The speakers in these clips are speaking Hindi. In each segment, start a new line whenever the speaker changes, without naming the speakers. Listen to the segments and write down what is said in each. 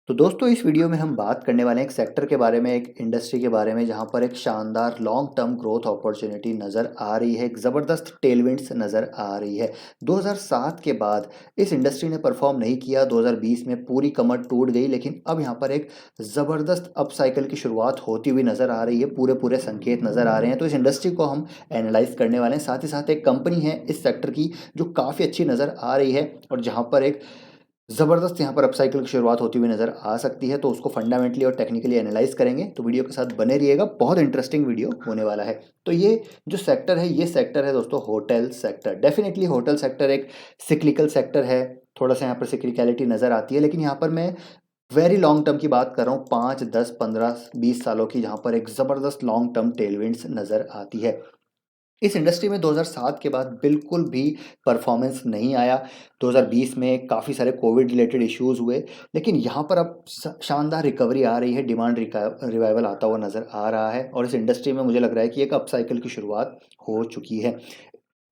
तो दोस्तों इस वीडियो में हम बात करने वाले हैं एक सेक्टर के बारे में, एक इंडस्ट्री के बारे में जहां पर एक शानदार लॉन्ग टर्म ग्रोथ अपॉर्चुनिटी नज़र आ रही है, एक ज़बरदस्त टेलविंड्स नज़र आ रही है। 2007 के बाद इस इंडस्ट्री ने परफॉर्म नहीं किया, 2020 में पूरी कमर टूट गई, लेकिन अब यहां पर एक ज़बरदस्त अप साइकिल की शुरुआत होती हुई नज़र आ रही है, पूरे पूरे संकेत नज़र आ रहे हैं। तो इस इंडस्ट्री को हम एनालाइज करने वाले हैं, साथ ही साथ एक कंपनी है इस सेक्टर की जो काफ़ी अच्छी नज़र आ रही है और जहाँ पर एक ज़बरदस्त यहाँ पर अपसाइकिल की शुरुआत होती हुई नज़र आ सकती है। तो उसको फंडामेंटली और टेक्निकली एनालाइज करेंगे, तो वीडियो के साथ बने रहिएगा, बहुत इंटरेस्टिंग वीडियो होने वाला है। तो ये जो सेक्टर है, ये सेक्टर है दोस्तों hotel sector. Definitely hotel sector एक सिक्लिकल सेक्टर है, थोड़ा सा यहाँ पर सिक्लिकलिटी नज़र आती है, लेकिन यहाँ पर मैं वेरी लॉन्ग टर्म की बात कर रहा हूँ, 5 10 15 20 सालों की, जहाँ पर एक ज़बरदस्त लॉन्ग टर्म टेलविंड्स नज़र आती है। इस इंडस्ट्री में 2007 के बाद बिल्कुल भी परफॉर्मेंस नहीं आया। 2020 में काफ़ी सारे कोविड रिलेटेड इश्यूज हुए, लेकिन यहाँ पर अब शानदार रिकवरी आ रही है, डिमांड रिवाइवल आता हुआ नज़र आ रहा है और इस इंडस्ट्री में मुझे लग रहा है कि एक अप साइकिल की शुरुआत हो चुकी है।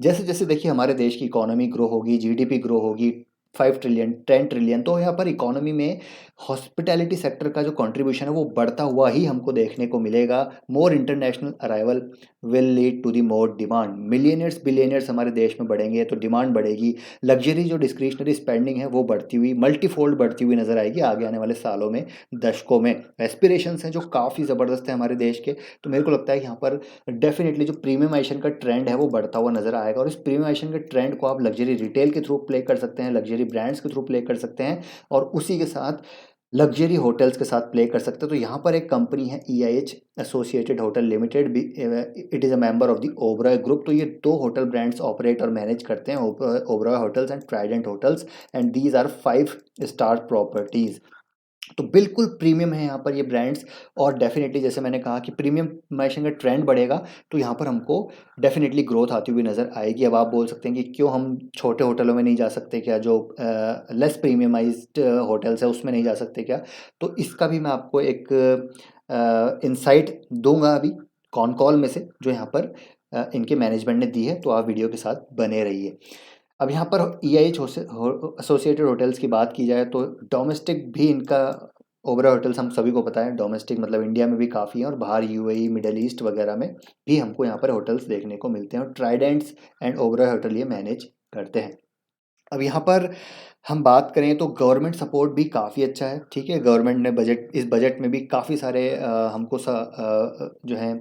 जैसे जैसे देखिए हमारे देश की इकोनॉमी ग्रो होगी, जीडीपी ग्रो होगी, 5 ट्रिलियन 10 ट्रिलियन, तो यहाँ पर इकोनॉमी में हॉस्पिटैलिटी सेक्टर का जो कंट्रीब्यूशन है वो बढ़ता हुआ ही हमको देखने को मिलेगा। More international arrival will lead to the more demand. Millionaires billionaires हमारे देश में बढ़ेंगे तो डिमांड बढ़ेगी। लग्जरी जो डिस्क्रिशनरी स्पेंडिंग है वो बढ़ती हुई, मल्टीफोल्ड बढ़ती हुई नजर आएगी आगे आने वाले सालों में, दशकों में। एस्पिरेशंस हैं जो काफ़ी ज़बरदस्त है हमारे देश के। तो मेरे को लगता है कि यहाँ पर डेफिनेटली जो प्रीमियमाइजेशन का ट्रेंड है वो बढ़ता हुआ नजर आएगा और इस प्रीमियमाइजेशन के ट्रेंड को आप लग्जरी रिटेल के थ्रू प्ले कर सकते हैं, लग्जरी ब्रांड्स के थ्रू प्ले कर सकते हैं और उसी के साथ लग्जरी होटल्स के साथ प्ले कर सकते हैं। तो यहाँ पर एक कंपनी है EIH associated hotel limited, it is a member of the Oberoi group. तो ये दो होटल ब्रांड्स ऑपरेट और मैनेज करते हैं, Oberoi hotels and Trident hotels, and these are 5 star properties. तो बिल्कुल प्रीमियम है यहाँ पर ये ब्रांड्स। और डेफिनेटली जैसे मैंने कहा कि प्रीमियम माइजेशन का ट्रेंड बढ़ेगा, तो यहाँ पर हमको डेफिनेटली ग्रोथ आती हुई नज़र आएगी। अब आप बोल सकते हैं कि क्यों हम छोटे होटलों में नहीं जा सकते क्या, जो लेस प्रीमियमाइज्ड होटल्स है उसमें नहीं जा सकते क्या? तो इसका भी मैं आपको एक इंसाइट दूंगा अभी कॉन कॉल में से, जो यहाँ पर इनके मैनेजमेंट ने दी है। तो आप वीडियो के साथ बने रहिए। अब यहाँ पर EIH एसोसिएटेड होटल्स की बात की जाए तो डोमेस्टिक भी इनका, ओबरॉय होटल्स हम सभी को पता है डोमेस्टिक मतलब इंडिया में भी काफ़ी है और बाहर UAE मिडल ईस्ट वगैरह में भी हमको यहाँ पर होटल्स देखने को मिलते हैं और ट्राइडेंट्स एंड ओबरॉय होटल ये मैनेज करते हैं। अब यहाँ पर हम बात करें तो गवर्नमेंट सपोर्ट भी काफ़ी अच्छा है, ठीक है। गवर्नमेंट ने इस बजट में भी काफ़ी सारे हमको जो है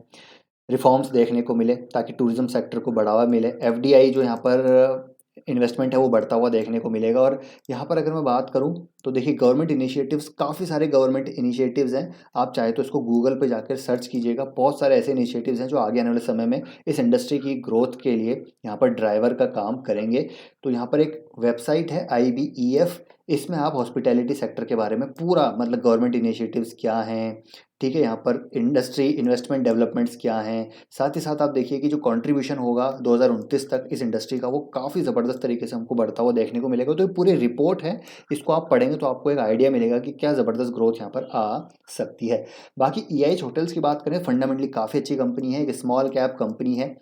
रिफॉर्म्स देखने को मिले ताकि टूरिज्म सेक्टर को बढ़ावा मिले। FDI जो यहाँ पर इन्वेस्टमेंट है वो बढ़ता हुआ देखने को मिलेगा। और यहाँ पर अगर मैं बात करूँ तो देखिए गवर्नमेंट इनिशिएटिव्स, काफ़ी सारे गवर्नमेंट इनिशिएटिव्स हैं। आप चाहे तो इसको गूगल पे जाकर सर्च कीजिएगा, बहुत सारे ऐसे इनिशिएटिव्स हैं जो आगे आने वाले समय में इस इंडस्ट्री की ग्रोथ के लिए यहाँ पर ड्राइवर का काम करेंगे। तो यहाँ पर एक वेबसाइट है IBEF, इसमें आप हॉस्पिटैलिटी सेक्टर के बारे में पूरा, मतलब गवर्नमेंट इनिशिएटिव्स क्या हैं, ठीक है, यहाँ पर इंडस्ट्री इन्वेस्टमेंट डेवलपमेंट्स क्या हैं, साथ ही साथ आप देखिए कि जो कंट्रीब्यूशन होगा 2029 तक इस इंडस्ट्री का, वो काफ़ी ज़बरदस्त तरीके से हमको बढ़ता हुआ देखने को मिलेगा। तो ये पूरी रिपोर्ट है, इसको आप पढ़ेंगे तो आपको एक आइडिया मिलेगा कि क्या ज़बरदस्त ग्रोथ यहाँ पर आ सकती है। बाकी EIH होटल्स की बात करें, फंडामेंटली काफ़ी अच्छी कंपनी है, एक स्मॉल कैप कंपनी है,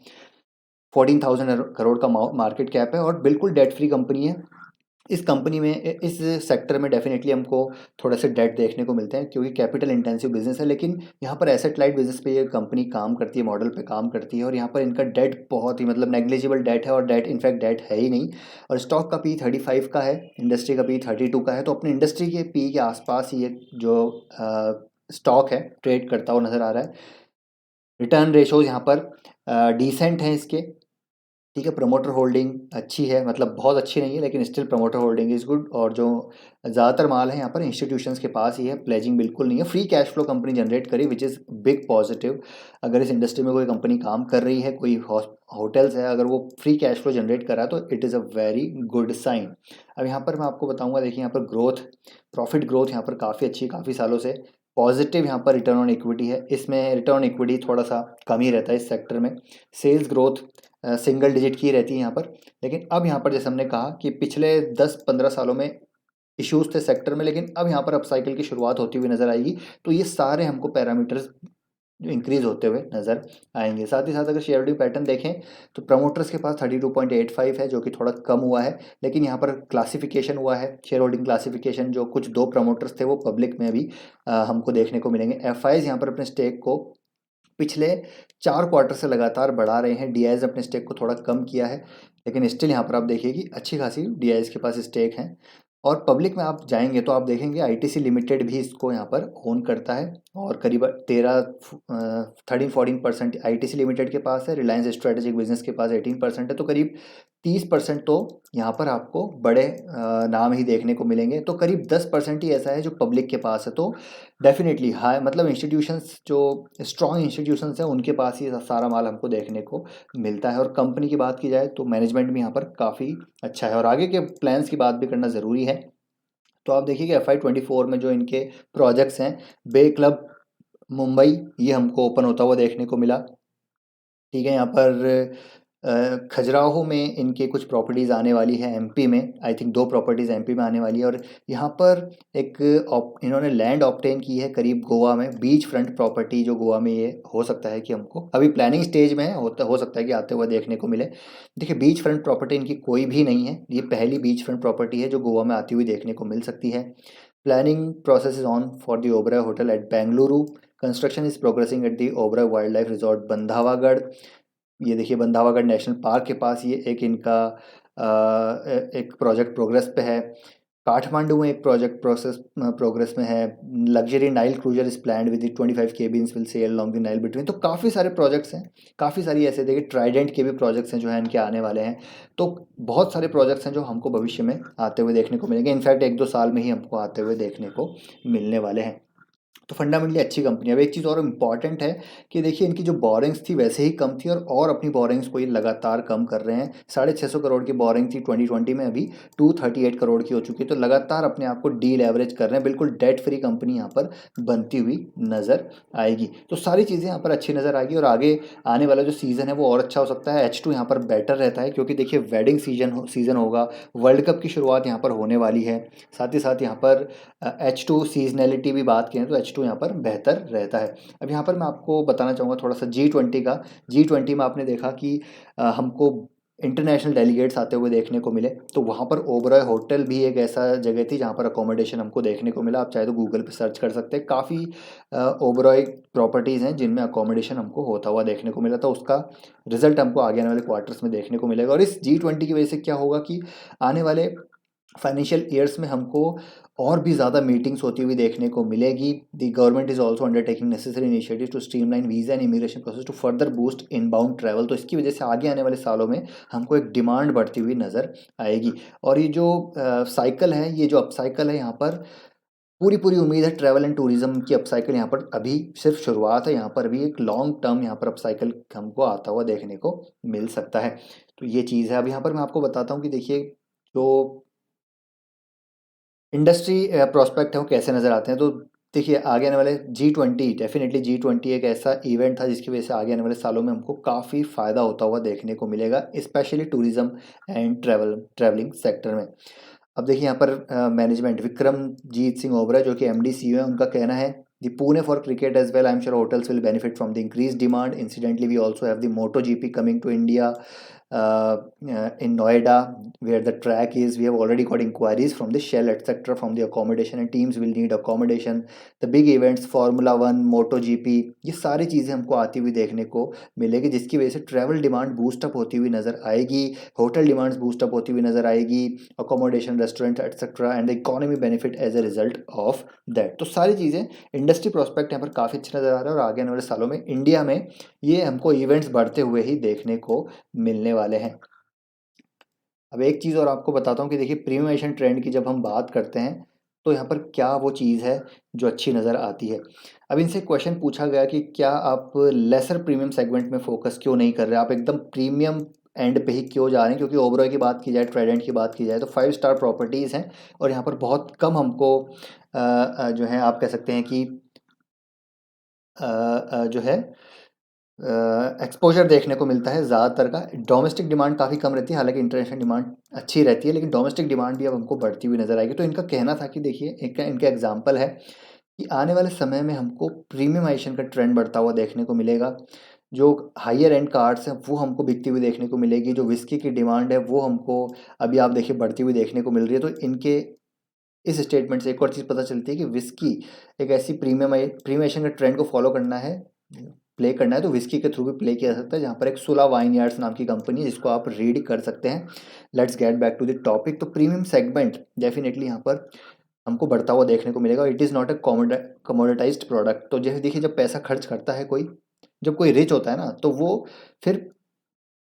14,000 करोड़ का मार्केट कैप है और बिल्कुल डेट फ्री कंपनी है। इस कंपनी में इस सेक्टर में डेफिनेटली हमको थोड़ा से डेट देखने को मिलते हैं क्योंकि कैपिटल इंटेंसिव बिजनेस है, लेकिन यहाँ पर एसेट लाइट बिजनेस पे ये कंपनी काम करती है, मॉडल पे काम करती है और यहाँ पर इनका डेट बहुत ही मतलब नेग्लिजिबल डेट है और डेट इनफैक्ट डेट है ही नहीं। और स्टॉक का P35 का है, इंडस्ट्री का P32 का है। तो अपने इंडस्ट्री के P के आसपास ही एक जो स्टॉक है ट्रेड करता हुआ नज़र आ रहा है। रिटर्न रेशोज यहाँ पर डिसेंट हैं इसके, ठीक है। प्रमोटर होल्डिंग अच्छी है, मतलब बहुत अच्छी नहीं है लेकिन still promoter holding is good. और जो ज़्यादातर माल है यहाँ पर इंस्टीट्यूशंस के पास ही है, प्लेजिंग बिल्कुल नहीं है। Free cash flow company generate करी, विच इज़ बिग पॉजिटिव। अगर इस इंडस्ट्री में कोई कंपनी काम कर रही है, कोई होटल्स है, अगर वो फ्री कैश फ्लो जनरेट कर रहा है तो it is a very good sign. अब यहाँ पर मैं आपको बताऊँगा, देखिए यहाँ पर ग्रोथ, प्रॉफिट ग्रोथ यहाँ पर काफ़ी अच्छी, काफ़ी सालों से पॉजिटिव। यहाँ पर रिटर्न ऑन इक्विटी है, इसमें रिटर्न ऑन इक्विटी थोड़ा सा कम ही रहता है इस सेक्टर में। सेल्स ग्रोथ सिंगल डिजिट की रहती है यहाँ पर, लेकिन अब यहाँ पर जैसे हमने कहा कि पिछले 10 15 सालों में इश्यूज थे सेक्टर में, लेकिन अब यहाँ पर अपसाइकिल की शुरुआत होती हुई नजर आएगी। तो ये सारे हमको पैरामीटर्स जो इंक्रीज होते हुए नज़र आएंगे। साथ ही साथ अगर शेयर होल्डिंग पैटर्न देखें तो प्रमोटर्स के पास 32.85 है, जो कि थोड़ा कम हुआ है, लेकिन यहाँ पर क्लासिफिकेशन हुआ है, शेयर होल्डिंग क्लासिफिकेशन, जो कुछ 2 प्रमोटर्स थे वो पब्लिक में भी हमको देखने को मिलेंगे। एफआईज यहाँ पर अपने स्टेक को पिछले 4 क्वार्टर से लगातार बढ़ा रहे हैं। डीआईज अपने स्टेक को थोड़ा कम किया है, लेकिन स्टिल यहाँ पर आप देखिए कि अच्छी खासी डीआईज के पास स्टेक हैं। और पब्लिक में आप जाएंगे तो आप देखेंगे आईटीसी लिमिटेड भी इसको यहाँ पर ओन करता है, और करीब 13-14% आईटीसी लिमिटेड के पास है। रिलायंस स्ट्रेटेजिक बिजनेस के पास 18% है, तो करीब 30% तो यहाँ पर आपको बड़े नाम ही देखने को मिलेंगे। तो करीब 10% ही ऐसा है जो पब्लिक के पास है। तो डेफिनेटली हाई, मतलब इंस्टीट्यूशंस जो स्ट्रॉन्ग इंस्टीट्यूशंस हैं उनके पास ही सारा माल हमको देखने को मिलता है। और कंपनी की बात की जाए तो मैनेजमेंट भी यहाँ पर काफ़ी अच्छा है, और आगे के प्लान्स की बात भी करना ज़रूरी है। तो आप देखिए कि FY24 में जो इनके प्रोजेक्ट्स हैं, बे क्लब मुंबई, ये हमको ओपन होता हुआ देखने को मिला। ठीक है, यहाँ पर खजुराहो में इनके कुछ प्रॉपर्टीज़ आने वाली है एमपी में। आई थिंक 2 प्रॉपर्टीज़ एमपी में आने वाली है, और यहाँ पर एक इन्होंने लैंड ऑब्टेन की है करीब गोवा में, बीच फ्रंट प्रॉपर्टी, जो गोवा में ये हो सकता है कि हमको अभी प्लानिंग स्टेज में है, हो सकता है कि आते हुए देखने को मिले। देखिए, बीच फ्रंट प्रॉपर्टी इनकी कोई भी नहीं है, ये पहली बीच फ्रंट प्रॉपर्टी है जो गोवा में आती हुई देखने को मिल सकती है। Planning process is on for the Oberoi hotel at Bengaluru. Construction is progressing at the Oberoi wild life resort Bandhavgarh. ये देखिए बंधावागढ़ नेशनल पार्क के पास ये एक इनका एक प्रोजेक्ट प्रोग्रेस पे है। काठमांडू में एक प्रोजेक्ट प्रोग्रेस में है। Luxury Nile cruiser is planned with 25 cabins will sail along the Nile between. तो काफ़ी सारे प्रोजेक्ट्स हैं, काफ़ी सारी ऐसे देखिए ट्राइडेंट के भी प्रोजेक्ट्स हैं जो हैं इनके आने वाले हैं। तो बहुत सारे प्रोजेक्ट्स हैं जो हमको भविष्य में आते हुए देखने को मिलेंगे, इनफैक्ट 1-2 साल में ही हमको आते हुए देखने को मिलने वाले हैं। तो फंडामेंटली अच्छी कंपनी है। अब एक चीज़ और इम्पॉर्टेंट है कि देखिए इनकी जो बोरिंग्स थी वैसे ही कम थी, और अपनी बोरिंग्स को ये लगातार कम कर रहे हैं। 650 करोड़ की बोरिंग थी 2020 में, अभी 238 करोड़ की हो चुकी है। तो लगातार अपने आप को डी लेवरेज कर रहे हैं, बिल्कुल डेट फ्री कंपनी यहाँ पर बनती हुई नज़र आएगी। तो सारी चीज़ें यहाँ पर अच्छी नज़र आएगी, और आगे आने वाला जो सीज़न है वो और अच्छा हो सकता है। H2 यहाँ पर बेटर रहता है, क्योंकि देखिए वेडिंग सीजन होगा, वर्ल्ड कप की शुरुआत यहाँ पर होने वाली है। साथ ही साथ यहाँ पर H2 सीजनैलिटी भी बात करें तो H2 यहाँ पर बेहतर रहता है। अब यहाँ पर मैं आपको बताना चाहूँगा थोड़ा सा G20 का। G20 में आपने देखा कि हमको इंटरनेशनल डेलीगेट्स आते हुए देखने को मिले, तो वहाँ पर ओबरॉय होटल भी एक ऐसा जगह थी जहाँ पर अकोमोडेशन हमको देखने को मिला। आप चाहे तो गूगल पे सर्च कर सकते हैं, काफ़ी ओबरॉय प्रॉपर्टीज़ हैं जिनमें अकोमोडेशन हमको होता हुआ देखने को मिला था। उसका रिजल्ट हमको आगे आने वाले क्वार्टर्स में देखने को मिलेगा। और इस G20 की वजह से क्या होगा कि आने वाले फाइनेंशियल ईयर्स में हमको और भी ज़्यादा मीटिंग्स होती हुई देखने को मिलेगी। The government is also undertaking necessary initiative to streamline visa and immigration process to further boost inbound travel. तो इसकी वजह से आगे आने वाले सालों में हमको एक डिमांड बढ़ती हुई नज़र आएगी। और ये जो साइकिल है, ये जो अपसाइकिल है, यहाँ पर पूरी पूरी उम्मीद है ट्रैवल एंड टूरिज्म की अपसाइकिल यहाँ पर अभी सिर्फ शुरुआत है। यहाँ पर अभी एक लॉन्ग टर्म यहाँ पर अपसाइकिल हमको आता हुआ देखने को मिल सकता है। तो ये चीज़ है। अब यहाँ पर मैं आपको बताता हूँ कि देखिए जो इंडस्ट्री प्रोस्पेक्ट है वो कैसे नज़र आते हैं। तो देखिए आगे आने वाले G20, डेफिनेटली G20 एक ऐसा इवेंट था जिसकी वजह से आगे आने वाले सालों में हमको काफ़ी फ़ायदा होता हुआ देखने को मिलेगा, specially tourism and travelling sector में। अब देखिए यहाँ पर मैनेजमेंट विक्रमजीत सिंह ओबराय जो कि MD CEO है, उनका कहना है the Pune for cricket as well, I am sure hotels will benefit from the increase demand. Incidentally we also have the moto GP coming to India in Noida, where the track is. We have already got inquiries from the Shell, etc., from the accommodation, and teams will need accommodation. The big events, Formula 1, MotoGP, ये सारी चीज़ें हमको आती हुई देखने को मिलेगी, जिसकी वजह से ट्रैवल डिमांड बूस्टअप होती हुई नज़र आएगी, होटल डिमांड्स बूस्टअप होती हुई नज़र आएगी, accommodation, restaurant, etcetera, and the economy benefit as a result of that. तो सारी चीज़ें, इंडस्ट्री प्रोस्पेक्ट यहाँ पर काफ़ी अच्छा नज़र आ रहा है, और आगे आने वाले सालों में इंडिया में ये हमको इवेंट्स बढ़ते हुए ही देखने को मिलने वाले हैं। अब एक चीज़ और आपको बताता हूँ कि देखिए प्रीमियमेशन ट्रेंड की जब हम बात करते हैं तो यहाँ पर क्या वो चीज़ है जो अच्छी नज़र आती है। अब इनसे क्वेश्चन पूछा गया कि क्या आप लेसर प्रीमियम सेगमेंट में फोकस क्यों नहीं कर रहे, आप एकदम प्रीमियम एंड पे ही क्यों जा रहे हैं। क्योंकि ओबरॉय की बात की जाए, ट्राइडेंट की बात की जाए, तो 5 स्टार प्रॉपर्टीज़ हैं, और यहाँ पर बहुत कम हमको जो है आप कह सकते हैं कि जो है एक्सपोजर देखने को मिलता है। ज़्यादातर का डोमेस्टिक डिमांड काफ़ी कम रहती है, हालांकि इंटरनेशनल डिमांड अच्छी रहती है, लेकिन डोमेस्टिक डिमांड भी अब हमको बढ़ती हुई नज़र आएगी। तो इनका कहना था कि देखिए इनका एग्जाम्पल है कि आने वाले समय में हमको प्रीमियमाइजेशन का ट्रेंड बढ़ता हुआ देखने को मिलेगा। जो हायर एंड कार्स हैं वो हमको बिकती हुई देखने को मिलेगी। जो विस्की की डिमांड है वो हमको अभी आप देखिए बढ़ती हुई देखने को मिल रही है। तो इनके इस स्टेटमेंट से एक और चीज़ पता चलती है कि विस्की एक ऐसी प्रीमियमेशन का ट्रेंड को फॉलो करना है, प्ले करना है, तो विस्की के थ्रू भी प्ले किया जा सकता है, जहाँ पर एक सुला वाइन यार्ड्स नाम की कंपनी है जिसको आप रीड कर सकते हैं। Let's get back to the topic. तो प्रीमियम सेगमेंट डेफिनेटली यहाँ पर हमको बढ़ता हुआ देखने को मिलेगा। It is not a commoditized product. तो जैसे देखिए, जब पैसा खर्च करता है कोई, जब कोई रिच होता है ना, तो वो फिर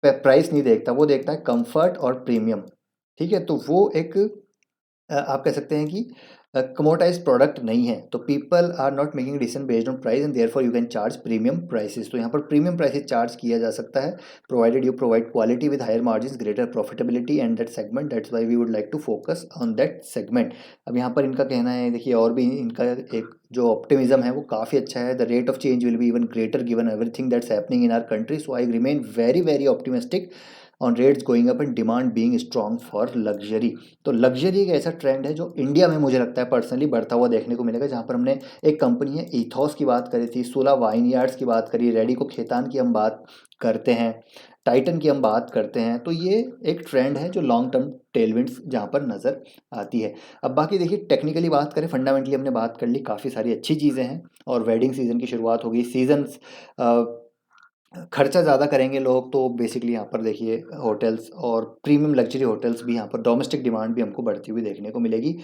प्राइस नहीं देखता, वो देखता है कंफर्ट और प्रीमियम। ठीक है, तो वो एक आप कह सकते हैं कि कमोडाइज्ड प्रोडक्ट नहीं है। तो people are not making decision based on price and therefore you can charge premium prices. तो यहाँ पर प्रीमियम प्राइसेस चार्ज किया जा सकता है, provided you provide quality with higher margin, greater profitability and that segment, that's why we would like to focus on that segment. अब यहाँ पर इनका कहना है, देखिए और भी इनका एक जो ऑप्टिमिज्म है वो काफ़ी अच्छा है। The rate of change will be even greater given everything that's happening in our country, so I remain very very optimistic on rates going up and demand being strong for luxury. तो लग्जरी एक ऐसा ट्रेंड है जो इंडिया में मुझे लगता है पर्सनली बढ़ता हुआ देखने को मिलेगा। जहाँ पर हमने एक कंपनी है ईथॉस की बात करी थी, सोला वाइन यार्ड्स की बात करी, रेडिको खेतान की हम बात करते हैं, टाइटन की हम बात करते हैं। तो ये एक ट्रेंड है जो लॉन्ग टर्म टेलविंड्स जहाँ पर नज़र आती है। अब बाकी देखिए, टेक्निकली बात करें, फंडामेंटली हमने बात कर ली, काफ़ी सारी अच्छी चीज़ें हैं। और वेडिंग सीजन की शुरुआत हो गई, सीजन्स खर्चा ज़्यादा करेंगे लोग, तो बेसिकली यहाँ पर देखिए होटल्स और प्रीमियम लग्जरी होटल्स भी, यहाँ पर डोमेस्टिक डिमांड भी हमको बढ़ती हुई देखने को मिलेगी।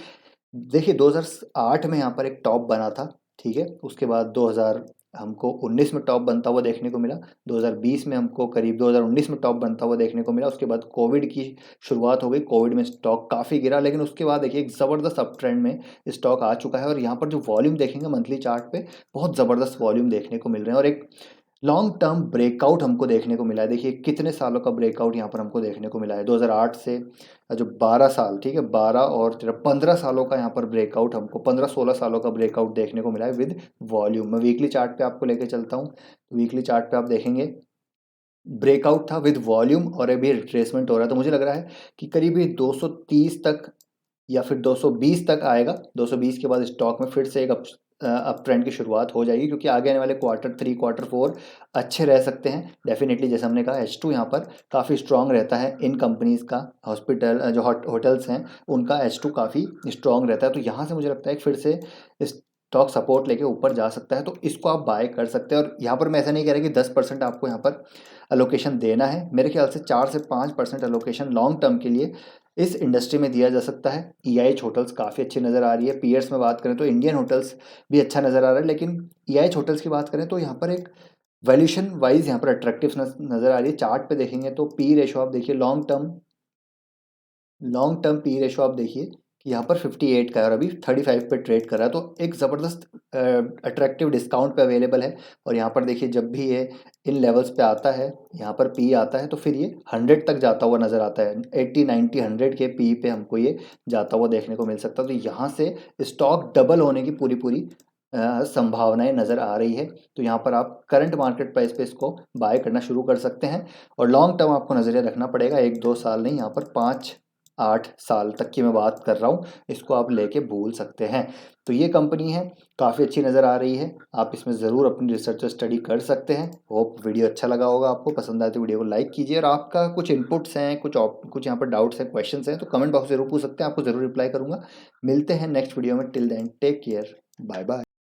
देखिए 2008 में यहाँ पर एक टॉप बना था, ठीक है, उसके बाद 2000 हमको 19 में टॉप बनता हुआ देखने को मिला, 2020 में हमको करीब 2019 में टॉप बनता हुआ देखने को मिला। उसके बाद कोविड की शुरुआत हो गई, कोविड में स्टॉक काफ़ी गिरा, लेकिन उसके बाद देखिए एक ज़बरदस्त अप ट्रेंड में स्टॉक आ चुका है। और यहाँ पर जो वॉल्यूम देखेंगे मंथली चार्ट पे, बहुत ज़बरदस्त वॉल्यूम देखने को मिल रहे हैं और एक लॉन्ग टर्म ब्रेकआउट हमको देखने को मिला है। देखिए कितने सालों का ब्रेकआउट यहाँ पर हमको देखने को मिला है, 2008 से जो 12 साल, ठीक है, 12 और 13 15 सालों का यहाँ पर ब्रेकआउट, हमको 15-16 सालों का ब्रेकआउट देखने को मिला है विद वॉल्यूम। मैं वीकली चार्ट पे आपको लेके चलता हूँ। वीकली चार्ट पे आप देखेंगे ब्रेकआउट था विद वॉल्यूम और अभी रिट्रेसमेंट हो रहा है। तो मुझे लग रहा है कि करीब ये 230 तक या फिर 220 तक आएगा। 220 के बाद स्टॉक में फिर से एक अप ट्रेंड की शुरुआत हो जाएगी, क्योंकि आगे आने वाले क्वार्टर 3 क्वार्टर 4 अच्छे रह सकते हैं डेफिनेटली। जैसे हमने कहा, H2 यहाँ पर काफ़ी स्ट्रॉन्ग रहता है इन कंपनीज़ का। हॉस्पिटल जो होटल्स हैं उनका H2 काफ़ी स्ट्रॉन्ग रहता है। तो यहाँ से मुझे लगता है कि फिर से स्टॉक सपोर्ट लेके ऊपर जा सकता है, तो इसको आप बाय कर सकते हैं। और यहाँ पर मैं ऐसा नहीं कह रहा कि 10% आपको यहाँ पर अलोकेशन देना है। मेरे ख्याल से 4 से 5% अलोकेशन लॉन्ग टर्म के लिए इस इंडस्ट्री में दिया जा सकता है। EIH होटल्स काफ़ी अच्छी नज़र आ रही है। पीयर्स में बात करें तो इंडियन होटल्स भी अच्छा नज़र आ रहा है, लेकिन EIH होटल्स की बात करें तो यहाँ पर एक वैल्यूशन वाइज यहाँ पर अट्रैक्टिवनेस नज़र आ रही है। चार्ट पे देखेंगे तो पी रेशो आप देखिए, लॉन्ग टर्म पी रेशो आप देखिए कि यहाँ पर 58 का है और अभी 35 पे ट्रेड कर रहा है। तो एक ज़बरदस्त अट्रैक्टिव डिस्काउंट पे अवेलेबल है। और यहाँ पर देखिए, जब भी ये इन लेवल्स पे आता है, यहाँ पर पी आता है, तो फिर ये 100 तक जाता हुआ नज़र आता है। 80 90 100 के पी पे हमको ये जाता हुआ देखने को मिल सकता है। तो यहाँ से स्टॉक डबल होने की पूरी पूरी संभावनाएं नज़र आ रही है। तो यहाँ पर आप करंट मार्केट प्राइस पे इसको बाय करना शुरू कर सकते हैं। और लॉन्ग टर्म आपको नज़रिया रखना पड़ेगा, 1-2 साल नहीं, यहाँ पर 5-8 साल तक की मैं बात कर रहा हूँ। इसको आप लेके भूल सकते हैं। तो ये कंपनी है, काफ़ी अच्छी नज़र आ रही है। आप इसमें ज़रूर अपनी रिसर्च स्टडी कर सकते हैं। होप वीडियो अच्छा लगा होगा आपको। पसंद आए तो वीडियो को लाइक कीजिए। और आपका कुछ इनपुट्स हैं, कुछ यहाँ पर डाउट्स हैं, क्वेश्चंस हैं, तो कमेंट बॉक्स में ज़रूर पूछ सकते हैं, आपको ज़रूर रिप्लाई करूँगा। मिलते हैं नेक्स्ट वीडियो में। Till then take care, bye bye.